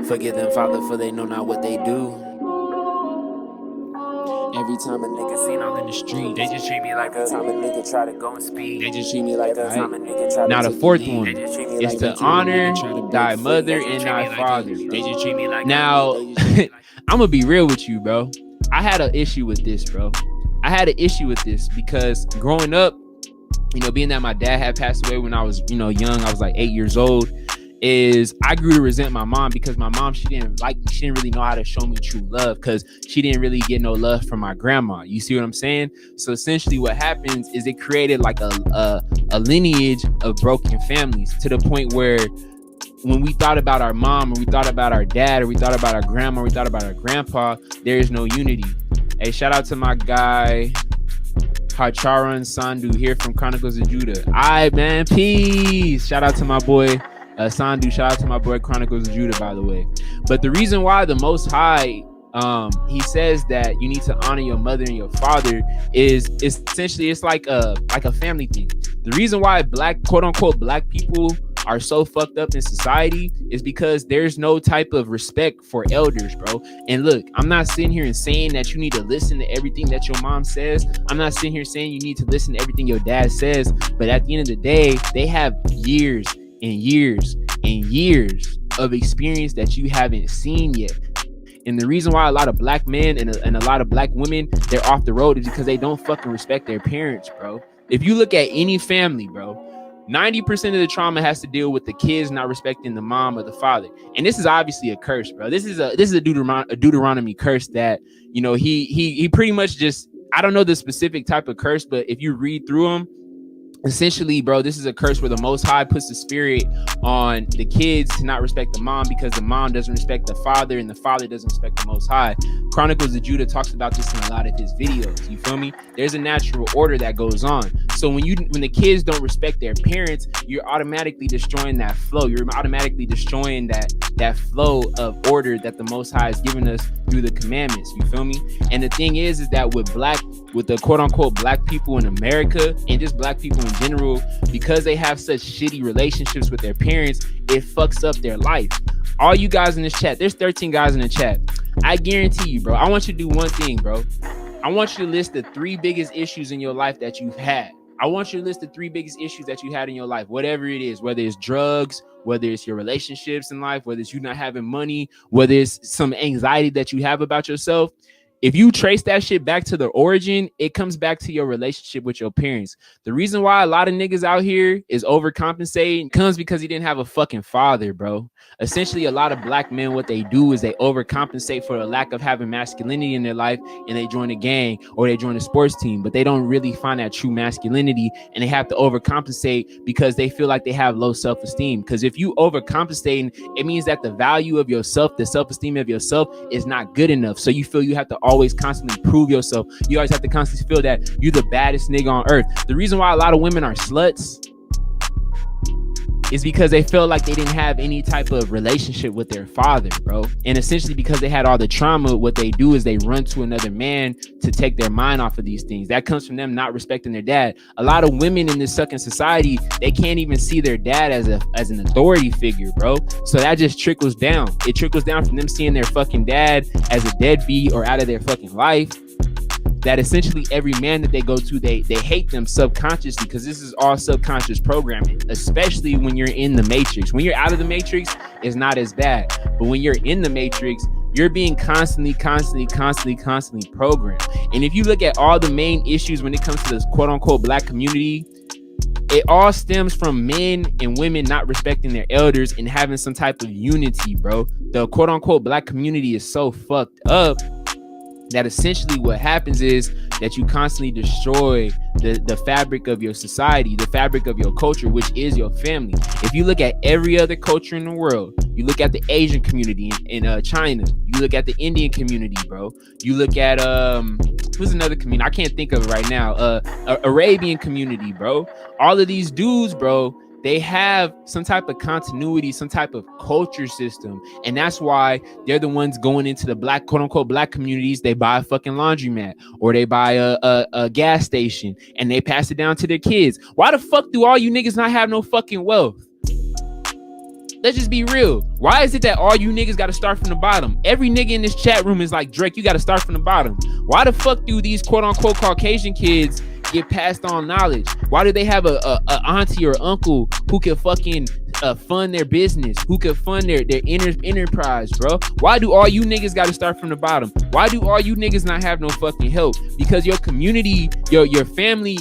Forgive them, Father, for they know not what they do. Every time a nigga seen all in the street, they just treat me like a time a nigga try to go and speed. They just treat me like a time a nigga try to. Now the fourth one is to honor thy mother and thy father. They just treat me like. Now, I'm gonna be real with you, bro. I had an issue with this, bro. I had an issue with this because growing up, being that my dad had passed away when I was, young, I was like 8 years old, is I grew to resent my mom because my mom, she didn't really know how to show me true love because she didn't really get no love from my grandma. You see what I'm saying? So essentially what happens is it created like a lineage of broken families to the point where when we thought about our mom or we thought about our dad or we thought about our grandma or we thought about our grandpa, there is no unity. Hey, shout out to my guy Hacharan Sandhu here from Chronicles of Judah. All right, man, peace. Shout out to my boy Sandhu. Shout out to my boy Chronicles of Judah, by the way. But the reason why the Most High, he says that you need to honor your mother and your father is essentially it's like a family thing. The reason why quote unquote black people are so fucked up in society is because there's no type of respect for elders, bro. And look, I'm not sitting here and saying that you need to listen to everything that your mom says. I'm not sitting here saying you need to listen to everything your dad says. But at the end of the day, they have years and years and years of experience that you haven't seen yet. And the reason why a lot of black men and a lot of black women, they're off the road is because they don't fucking respect their parents, bro. If you look at any family, bro, 90% of the trauma has to deal with the kids not respecting the mom or the father. And this is obviously a curse, bro. This is a Deuteronomy curse that, he pretty much just, I don't know the specific type of curse, but if you read through them, essentially, bro, this is a curse where the Most High puts the spirit on the kids to not respect the mom because the mom doesn't respect the father and the father doesn't respect the Most High. Chronicles of Judah talks about this in a lot of his videos. You feel me? There's a natural order that goes on. So when the kids don't respect their parents, you're automatically destroying that flow. You're automatically destroying that flow of order that the Most High has given us through the commandments. You feel me? And the thing is that with the quote unquote black people in America and just black people in general, because they have such shitty relationships with their parents, it fucks up their life. All you guys in this chat, there's 13 guys in the chat. I guarantee you, bro, I want you to do one thing, bro. I want you to list the 3 biggest issues in your life that you've had. I want you to list the 3 biggest issues that you had in your life, whatever it is, whether it's drugs, whether it's your relationships in life, whether it's you not having money, whether it's some anxiety that you have about yourself. If you trace that shit back to the origin, it comes back to your relationship with your parents. The reason why a lot of niggas out here is overcompensating comes because he didn't have a fucking father, bro. Essentially, a lot of black men, what they do is they overcompensate for a lack of having masculinity in their life, and they join a gang or they join a sports team, but they don't really find that true masculinity, and they have to overcompensate because they feel like they have low self-esteem. Because if you overcompensating, it means that the value of yourself, the self-esteem of yourself is not good enough. So you feel you have to always constantly prove yourself. You always have to constantly feel that you're the baddest nigga on earth. The reason why a lot of women are sluts is because they felt like they didn't have any type of relationship with their father, bro. And essentially because they had all the trauma, what they do is they run to another man to take their mind off of these things. That comes from them not respecting their dad. A lot of women in this sucking society, they can't even see their dad as an authority figure, bro. So that just trickles down. It trickles down from them seeing their fucking dad as a deadbeat or out of their fucking life. That essentially every man that they go to, they hate them subconsciously because this is all subconscious programming, especially when you're in the matrix. When you're out of the matrix, it's not as bad. But when you're in the matrix, you're being constantly programmed. And if you look at all the main issues when it comes to this quote unquote black community, it all stems from men and women not respecting their elders and having some type of unity, bro. The quote unquote black community is so fucked up that essentially what happens is that you constantly destroy the fabric of your society, the fabric of your culture, which is your family. If you look at every other culture in the world, you look at the Asian community in China, you look at the Indian community, bro. You look at who's another community? I can't think of it right now. Arabian community, bro. All of these dudes, bro, they have some type of continuity, some type of culture system. And that's why they're the ones going into the black, quote unquote, black communities. They buy a fucking laundromat or they buy a gas station and they pass it down to their kids. Why the fuck do all you niggas not have no fucking wealth? let's just be real. Why is it that all you niggas gotta start from the bottom? Every nigga in this chat room is like, Drake, you gotta start from the bottom. Why the fuck do these quote unquote Caucasian kids get passed on knowledge? Why do they have a auntie or uncle who can fucking fund their business, who can fund their enterprise, bro? Why do all you niggas gotta start from the bottom? Why do all you niggas not have no fucking help? Because your community, your family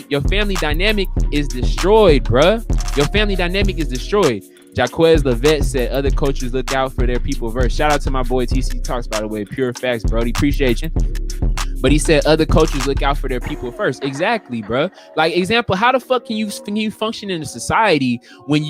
dynamic is destroyed, bro. Your family dynamic is destroyed. Jaquez Levette said other coaches look out for their people verse. Shout out to my boy TC Talks, by the way. Pure facts, Brody. Appreciate you. But he said other coaches look out for their people first. Exactly, bro. Like, example, how the fuck can you function in a society when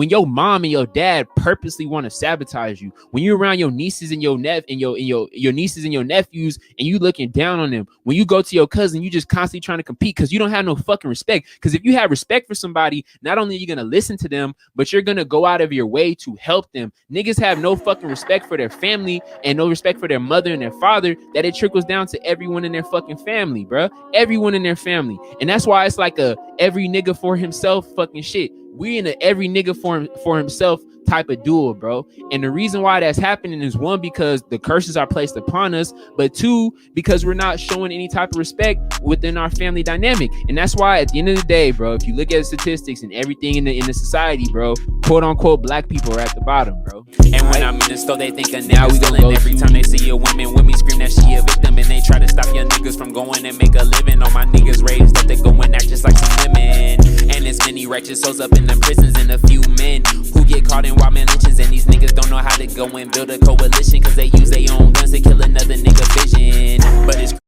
your mom and your dad purposely want to sabotage you? When you're around your nieces and your nieces and your nephews and you looking down on them. When you go to your cousin, you just constantly trying to compete because you don't have no fucking respect. Because if you have respect for somebody, not only are you gonna listen to them, but you're gonna go out of your way to help them. Niggas have no fucking respect for their family and no respect for their mother and their father, that it trickles down to everyone in their fucking family, bro. Everyone in their family. And that's why it's like a every nigga for himself fucking shit. We in a every nigga for himself type of duel, bro. And the reason why that's happening is, one, because the curses are placed upon us, but two, because we're not showing any type of respect within our family dynamic. And that's why at the end of the day, bro, if you look at statistics and everything in the society, bro, quote unquote black people are at the bottom, bro. And when I'm in the store, they think a nigga stealing. Every time they see a woman with me, scream that she a victim, and they try to stop young niggas from going and make a living. All my niggas raised up, they go and act just like some women. And there's many righteous souls up in them prisons, and a few men who get caught in wild man lynchings. And these niggas don't know how to go and build a coalition, cause they use their own guns to kill another nigga vision. But it's